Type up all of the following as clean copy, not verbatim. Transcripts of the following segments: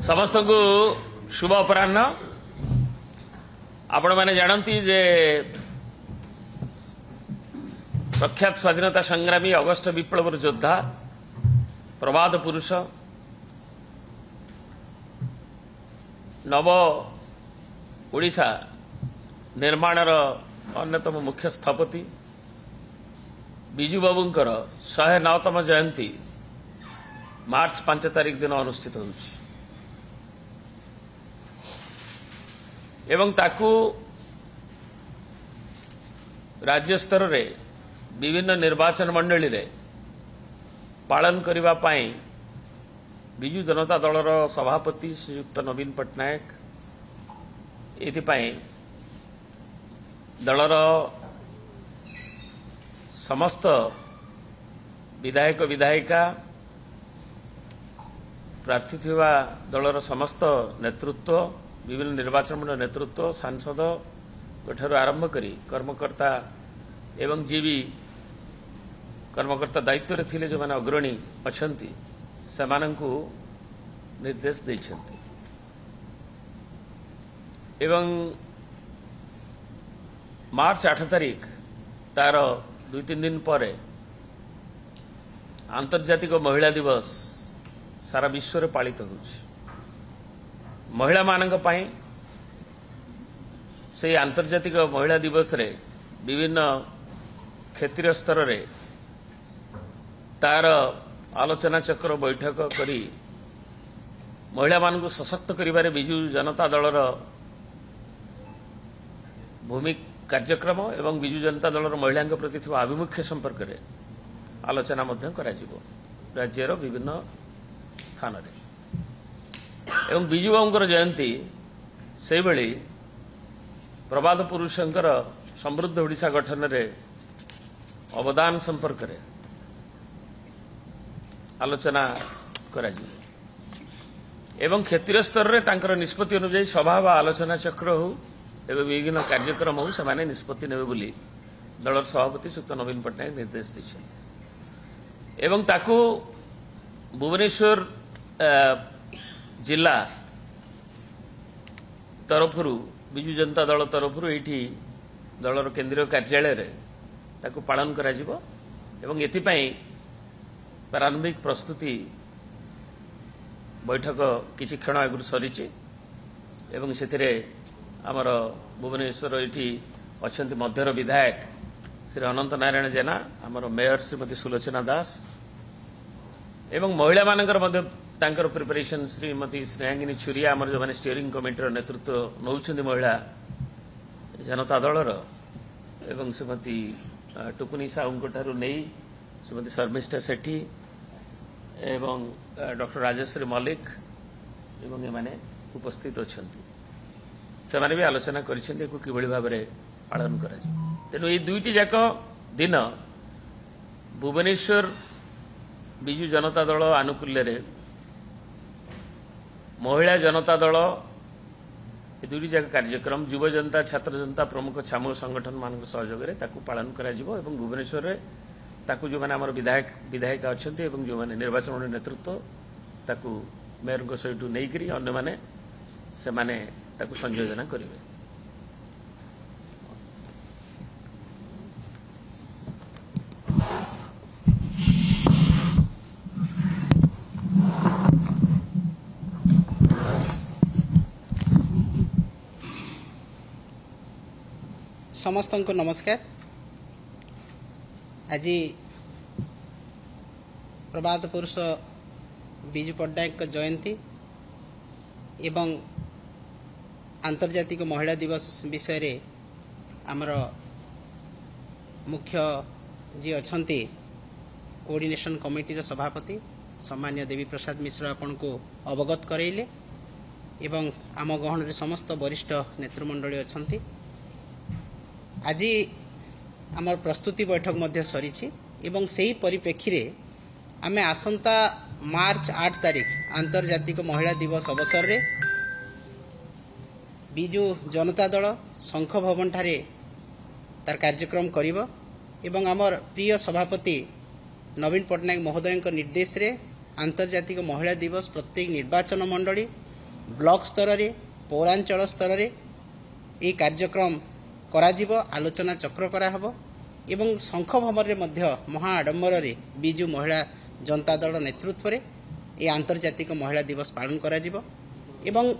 समस्त को शुभ अपराह्न। आपण मैंने जानती जे प्रख्यात स्वाधीनता संग्रामी अगस्ट विप्लवर योद्धा प्रबाद पुरुष नव ओडिशा निर्माणर अन्यतम मुख्य स्थपति बिजू बाबूंकर 109तम जयंती मार्च 5 तारिख दिन अनुष्ठित होउछि एवं ताकू राज्य स्तर रे विभिन्न निर्वाचन मंडली रे पालन करिबा पाई बिजू जनता दलर सभापति श्रीयुक्त नवीन पट्टनायक एथिपाई दलर समस्त विधायक विधायिका प्रार्थी थिबा दलर समस्त नेतृत्व विभिन्न निर्वाचन मंडल नेतृत्व सांसद ठारू आरंभ करी कर्मकर्ता एवं जी भी कर्मकर्ता दायित्व रे थिले जो माने अग्रणी अछंती सेमानंकु निर्देश दैछंती एवं मार्च 8 तारिख तार 2-3 दिन पर आंतर्जातिक महिला दिवस सारा विश्व रे पालित होउछि। महिला मानक पाई से आंतर्जातिक महिला दिवस रे विभिन्न क्षेत्रीय स्तर रे तार आलोचना चक्र बैठक करी महिला मानक सशक्त करिबारे बिजू जनता दलर भूमि कार्यक्रम एवं बिजू जनता दलर महिला प्रति थिबा आभिमुख्य संपर्क रे आलोचना मध्य करा जिवो राज्यर विभिन्न स्थान रे एवं बिजू बाबूंकर जयंती से बेली प्रबाद पुरुषंकर समृद्ध ओडिशा गठन रे अवदान संपर्क रे आलोचना करा जिवो एवं क्षेत्रीय स्तर रे तांकर निष्पत्ति अनुसार सभा व आलोचना चक्र हो एवं विभिन्न कार्यक्रम हो से माने निष्पत्ति नेबे बोली दलर सभापति श्रीयुक्त नवीन पट्टनायक निर्देश दैछन्ति एवं ताकू भुवनेश्वर जिला तरफरु बिजू जनता दल तरफरु एठी दलर केंद्रीय कार्यालय रे ताकू पालन करा जिवो एवं एथिपाई प्रारंभिक प्रस्तुति बैठक किछि क्षण आगु सरीछि एवं सेथिरे आमर भुवनेश्वर एठी अछंती मध्यर विधायक श्री अनंत नारायण जेना आमर मेयर श्रीमती सुलोचना दास एवं महिला मानकर मध्य तांकर प्रिपरेशन श्रीमती स्नेहांगिनी छुरिया आमर जो माने स्टीयरिंग कमिटी नेतृत्व नौछंती महिला जनता दलर एवं श्रीमती टुकुनी साहू ठारू नहीं श्रीमती शर्मिष्ठा सेठी एवं डॉक्टर राजश्री मल्लिक एवं एमाने उपस्थित अछंती सेमाने भी आलोचना करिसेंती को किबळी भाबरे पालन करा तेनु ए दुईटी जाक दिन भुवनेश्वर बिजू जनता दल आनुकूल्य रे महिला जनता दल ए दुईटी जाक कार्यक्रम युव जनता छात्र जनता प्रमुख छामू संगठन मान सहयोग रे ताकू पालन करा जिवो एवं भुवनेश्वर रे ताकू जो माने हमर विधायक विधायिका अछंती एवं जो माने निर्वाचन मंडल नेतृत्व ताकू मेयर को सहित नै करी अन्य माने से माने ताकू संयोजन करिवे। समस्त को नमस्कार। आज प्रभात पुरुष बिजू पट्टनायक जयंती एवं आंतर्जातिक महिला दिवस विषय रे आमर मुख्य जी अछंती कोऑर्डिनेशन कमिटी रो सभापति सम्मान्य देवी प्रसाद मिश्र आपन को अवगत करैले एवं आम गहन रे समस्त वरिष्ठ नेतृमंडली अछंती। आज आमर प्रस्तुति बैठक मध्य सरीछि एवं सेही परिप्रेक्षी रे आमे आसंता मार्च 8 तारिख आंतर्जातिक महिला दिवस अवसर रे बिजू जनता दल शंख भवन ठारे तार कार्यक्रम करिवो एवं आमर प्रिय सभापति नवीन पट्टनायक महोदय निर्देश रे आंतर्जातिक महिला दिवस प्रत्येक निर्वाचन मंडली ब्लॉक स्तर रे पौरांचल स्तर रे ये कार्यक्रम कराजिबो आलोचना चक्र करा हबो एवं शंख भवन रे मध्य महा आडंबर रे बिजु महिला जनता दल नेतृत्व रे ये आंतर्जातिक महिला दिवस पालन कराजिबो एवं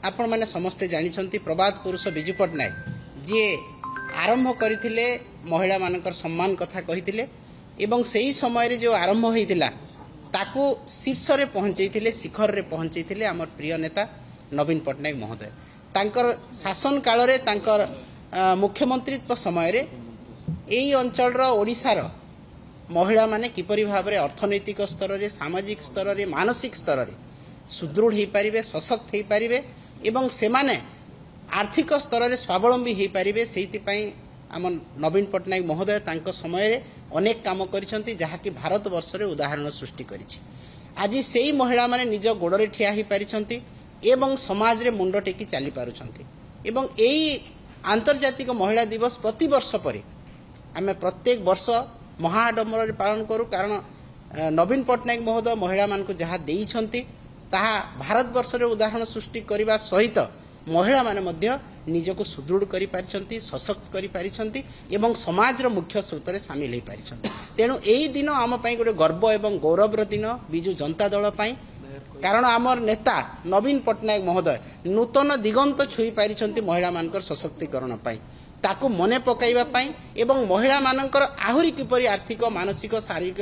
आपण माने समस्ते जानिछंती प्रभात पुरुष बिजु पटनायक जे आरंभ करथिले महिला मानकर सम्मान कथा कहिथिले एवं सेही समय रे जो आरंभ होइतिला ताकू शीर्ष रे पहुंचैथिले शिखर रे पहुंचैथिले हमर प्रिय नेता नवीन पटनायक महोदय तांकर शासन काल रे तांकर मुख्यमंत्रीत्व समय रे एई अंचल रो ओडिसा रो महिला माने किपरि भाबरे अर्थनैतिक स्तर रे सामाजिक स्तर रे मानसिक स्तर रे सुदृढ़ हो पारिबे सशक्त हो पारिबे एवं सेमाने आर्थिक स्तर रे स्वावलंबी हो पारिबे सेति पई आम नवीन पटनायक महोदय तांको समय रे अनेक काम करिसंती जहाँकि भारत वर्ष रे उदाहरण सृष्टि करिछि आज सेही महिला माने निज गोड़रे ठिया हो पारिसंती एवं समाज रे मुंड टेकी चली पारुछंती एवं एई आंतर्जातिक महिला दिवस प्रति वर्ष परे आमे प्रत्येक वर्ष महाआडंबर रे पालन करू कारण नवीन पटनायक महोदय महिला मान को जहाँ देइछंती ताहा भारत वर्ष रे उदाहरण सृष्टि करिबा सहित महिला माने मध्य निजको सुदृढ़ करि पारिछंती सशक्त करि पारिछंती एवं समाज रो मुख्य स्रोत रे शामिल हो पारिछंती तेणु एई दिन आम पई गोटे गर्व एवं गौरव दिन बिजु जनता दल पई कारण आमर नेता नवीन पटनायक महोदय नूतन दिगंत छुई पारिछंती महिला मानकर सशक्तिकरण पई ताकू मने पकाइबा पई एवं महिला मानकर आहुरी किपरि आर्थिक मानसिक शारीरिक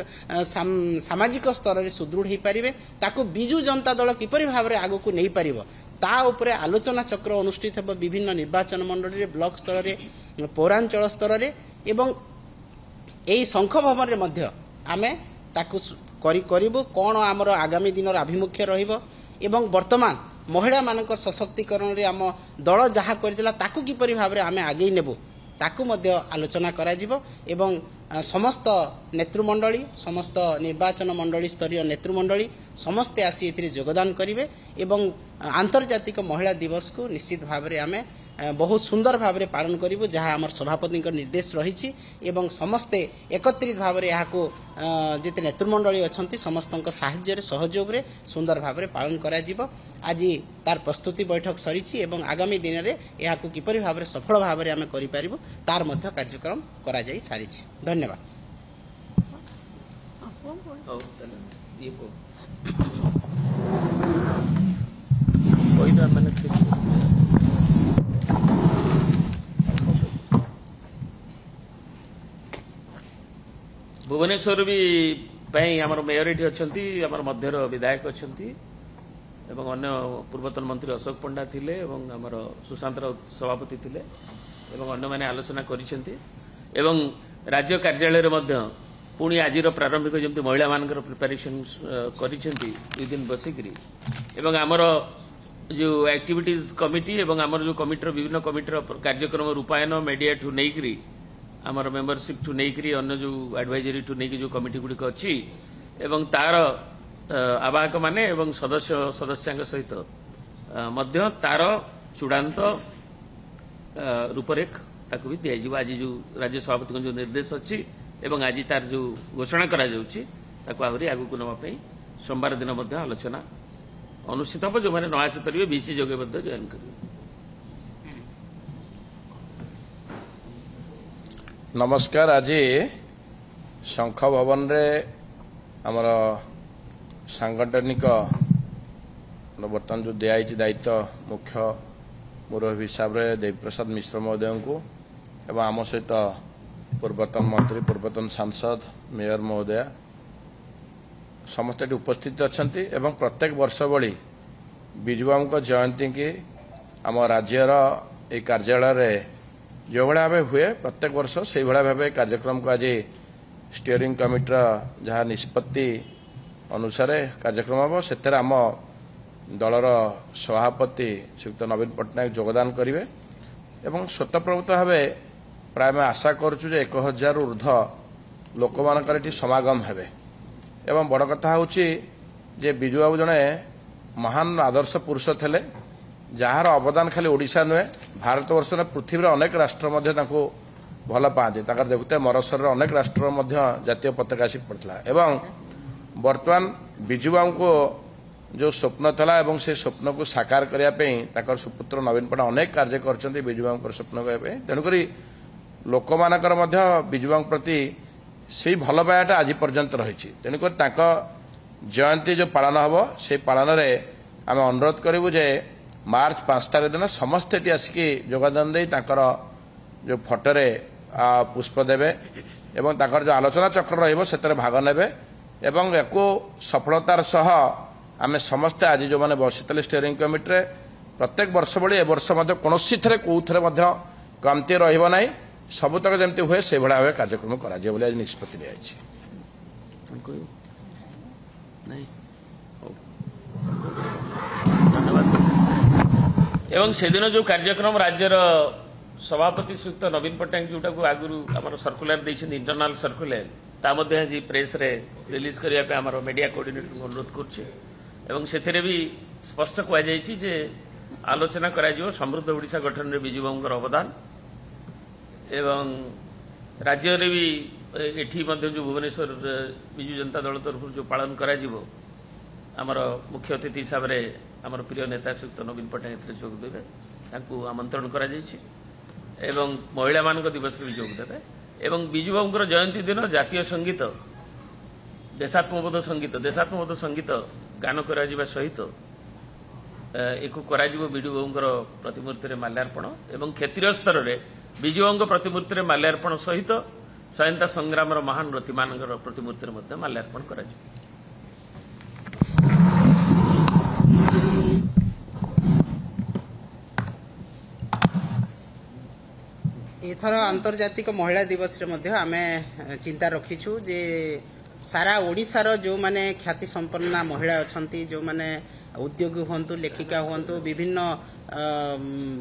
सामाजिक स्तर रे सुदृढ़ हो पारिबे ताकू बिजु जनता दल किपरि भाबरे आगु को नहीं पारिबो ता उपरे आलोचना चक्र अनुष्ठित हेबो विभिन्न निर्वाचन मंडली रे ब्लॉक स्तर रे पौरांचल स्तर रे एवं एई शंख भवन रे मध्य आमे ताकू करिबो कोन हमर आगामी दिन आभिमुख्य रहिबो एवं वर्तमान महिला मानक सशक्तिकरण रे आम दल जहाँ करदिला ताकू किपरि भाबरे आमे आगे नेबो ताकू मध्य आलोचना कराजिबो एवं समस्त नेतृमंडली समस्त निर्वाचन मंडली स्तरीय नेतृमंडली समस्ते आसी एथिरे योगदान करिवे एवं आंतर्जातिक महिला दिवस को निश्चित भाबरे आमे बहुत सुंदर भाबरे पालन करिवो जहाँ आमर सभापति निर्देश रही एवं समस्ते एकत्रित भाबरे याको जेते नेतृमंडली अछंती समस्तक साहाय्य रे सहयोग रे सुंदर भाबरे पालन करा जिवो आज तार प्रस्तुति बैठक सरीछि एवं आगामी दिन रे याको किपरि भाबरे सफल भाबरे आमे करि पारिबो तार मध्य कार्यक्रम करा जाई सारिछि धन्यवाद भुवनेश्वर भी आमर मेयर ये अच्छा आमर मध्यर विधायक अच्छा एवं अन्य पूर्वतन मंत्री अशोक पंडा थिले एवं आमर सुशांत राउत सभापति थिले एवं अन्य माने आलोचना करिसेंती एवं राज्य कार्यालय रे मध्य पुणी आज प्रारंभिक जमती महिला मानकर प्रिपरेशन करिसेंती दुई दिन बसिकरी एवं आमर जो एक्टिविटीज कमिटी एवं आमर जो कमिटर विभिन्न कमिटर कार्यक्रम रूपायन मीडिया ठू नहीं आमर मेंबरशिप ठू नहीं अन्य जो एडवाइजरी ठू नहीं जो कमिटी गुड़िक अच्छी एवं तार आवाहक माने एवं सदस्यांग सहित मध्य तार चूड़ांत रूपरेख ताकू भी दिज्व आज जो राज्य सभापति जो निर्देश अच्छी एवं आज तार जो घोषणा करा जाउची ताकू आहुरी आगु को नवा सोमवार दिन मध्य आलोचना अनुष्ठित हम जो मैंने न आसी पारे बीसी जोगे जॉइन करेंगे। नमस्कार आज शंख भवन रे आमर सांगठनिक बर्तमान जो दिखाई दायित्व मुख्य मुरब्बी हिसाब से देवप्रसाद मिश्र महोदय को एवं आम सहित पूर्वतन मंत्री पूर्वतन सांसद मेयर महोदय समस्त उपस्थित अच्छा एवं प्रत्येक वर्ष भली विजुबाबू जयंती की आम राज्यर ये कार्यालय जो भाव भाव हुए प्रत्येक वर्ष से भाव कार्यक्रम को आज स्टीयरिंग कमिटर जहाँ निष्पत्ति अनुसार कार्यक्रम हम से आम दलर सभापति श्रीयुक्त नवीन पटनायक योगदान करेंगे एवं स्वतःप्रवृत्त भाव प्राय मैं आशा करुचु 1000 ऊर्ध्व लोक मान समागम हेबे एवं बड़ कथा हूँ जे बिजु बाबू जड़े महान आदर्श पुरुष थे जार अवदान खाली ओडिशा नुहे भारत वर्ष पृथ्वी अनेक राष्ट्र भल पाते देखते मरसर अनेक राष्ट्र जातीय पताका आसिक पड़ता एवं बर्तमान बिजु बाबू को जो स्वप्न था एवं से स्वप्न को साकार करने सुपुत्र नवीन पट्टनायक अनेक कार्य कर विजुबाबू स्वप्न करने तेणुक लोक मानकर विजुबाबू प्रति से भल पाइबाटा आज पर्यंत रही तेणुक जयंती जो पालन हम से पालन में आम अनुरोध करूँ जे मार्च 5 तारीख दिन समस्ते आसिकी योगदान दे जो फटोरे पुष्प देवे एवं जो आलोचना चक्र रही भाग ने एवं या सफलतार सह आम समस्ते आज जो मैंने बसिले स्टीयरिंग कमिटी प्रत्येक वर्ष भली ए वर्ष कौन कौन कमती रहा सबुतक जमी हुए से भाव कार्यक्रम कर निष्पत्ति एवं से दिन जो कार्यक्रम राज्यर सभापति श्रीयुक्त नवीन पट्टनायक जोटा को आगु आम सर्कुलर देखते इंटरनाल सर्कुलर आज प्रेस रे रिलीज करने आम मीडिया कोऑर्डिनेटर अनुरोध कर भी स्पष्ट कहुई आलोचना कर समृद्ध ओडिशा गठन में विजुबाबूर अवदान एवं राज्य रे भी एठी जो भुवनेश्वर विजु जनता दल तरफ जो पालन करा आमर मुख्य अतिथि हिसाब से आमर प्रिय नेता श्रीयुक्त नवीन पट्टनायक जोग देवे तांकू आमंत्रण करा एवं महिला मान दिवस भी जोग देवे एवं विजुबाबूर जयंती दिन जातीय संगीत देशात्मबोध संगीत गान करा सहित एक विजुबाबूर प्रतिमूर्ति माल्यार्पण एवं क्षेत्रीय स्तर में विजुबाबूर प्रतिमूर्ति माल्यार्पण सहित स्वाधीनता संग्राम महान रथी मान प्रतिमूर्ति माल्यार्पण करा एथर आंतर्जातिक महिला दिवस रे आमे चिंता रखीछु जे सारा ओडिशार जो माने ख्याति संपन्न महिला अछंती जो माने उद्योगी हुंतु लेखिका हुंतु विभिन्न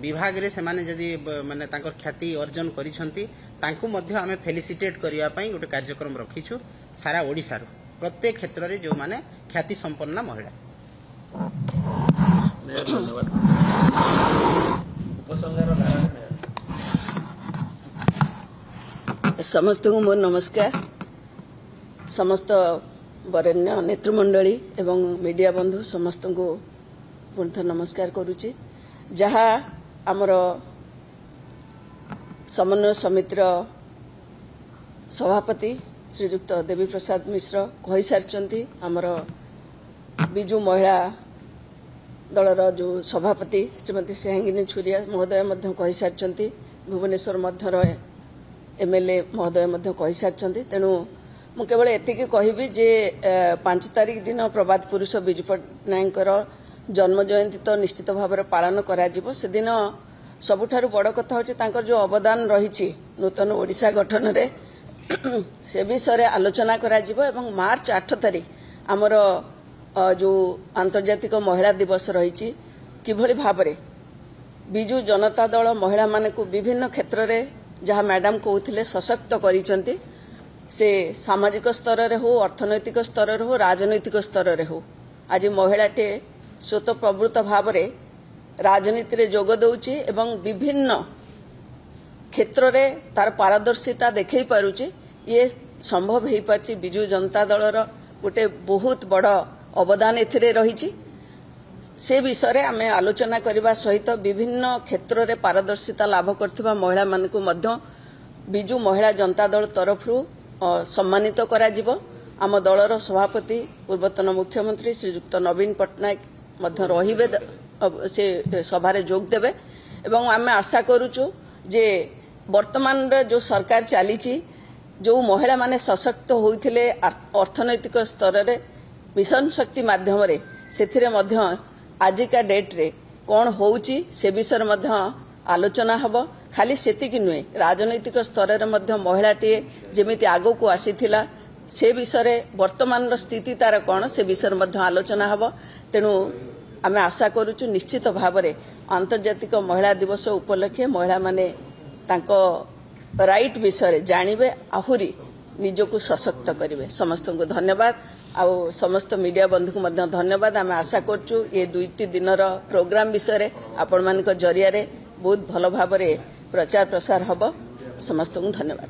विभाग रे से माने जदी माने तांकर ख्याति अर्जन करिसंती तांकु मध्य आमे फेलिसिटेट करिया पई गोटे कार्यक्रम रखीछु सारा ओडिशार प्रत्येक क्षेत्र रे जो माने ख्याति संपन्न महिला समस्त को मोर नमस्कार समस्त वरेण्य नेतृमंडली एवं मीडिया बंधु समस्त को पुनः नमस्कार करुच्ची जहाँ आमर समन्वय समितिर सभापति श्रीयुक्त देवी प्रसाद मिश्र कही सारी आमर विजु महिला दलर जो सभापति श्रीमती सेहांगिनी छुरिया महोदय कही सारी भुवनेश्वर मध्यर एमएलए महोदय कही सारी तेणु मु केवल एतिकी कहबी जे 5 तारीख दिन प्रभात पुरुष विजु पट्टनायक जन्म जयंती तो निश्चित भाव में पालन करा जिवो से दिन सबुठारु बड़ कथा होची तांकर जो अवदान रही नूतन ओडिशा गठन रे से विषय आलोचना करा जिवो एवं मार्च 8 तारीख आमर जो आंतर्जातिक महिला दिवस रही किभली भाव में विजु जनता दल महिला मानकु विभिन्न क्षेत्र में जहाँ मैडम कहते सशक्त करिसंती से सामाजिक स्तर रे हो अर्थनैतिक स्तर रे हो राजनैतिक स्तर रे हो आज महिलाटे स्वतः प्रवृत्त भाव में राजनीति रे जोग दउची एवं विभिन्न क्षेत्र रे तार पारदर्शिता देखै पारुची ये संभव हो पारची विजु जनता दलर गोटे बहुत बड़ अवदान एथिरे रही से विषय आमे आलोचना करने सहित विभिन्न क्षेत्र में पारदर्शिता लाभ करथिबा महिला मानकु मध्य विजु महिला जनता दल तरफरु सम्मानित करा जिवो आम दलर सभापति पूर्वतन मुख्यमंत्री श्रीयुक्त नवीन पट्टनायक मध्य रहिबे से सभारे जोग देबे एवं आमे आशा करूचु जे वर्तमान जो सरकार चलीची जो महिला माने सशक्त होइथिले अर्थनैतिक स्तर रे मिशन शक्ति माध्यम रे सेथिरे मध्य आजिका डेट रे कौन होउची से विषय मध्य आलोचना हब खाली सेतिकी नुहे राजनैतिक स्तर रे मध्य महिलाटी जेमिति आगो को आसीथिला से विषय वर्तमान स्थिति तार कौन से विषय मध्य आलोचना हब तेणु आमे आशा करूचु निश्चित भाव में आंतर्जातिक महिला दिवस उपलक्षे महिला माने तांको राइट विषय जानिबे आहुरी निजको सशक्त करिवे समस्त को धन्यवाद आउ समस्त मीडिया बंधु को मध्य धन्यवाद आमे आशा करचु ये 2 दिनर प्रोग्राम विषय आपण मानक जरिया रे बहुत भल भाव प्रचार प्रसार हब समस्त को धन्यवाद।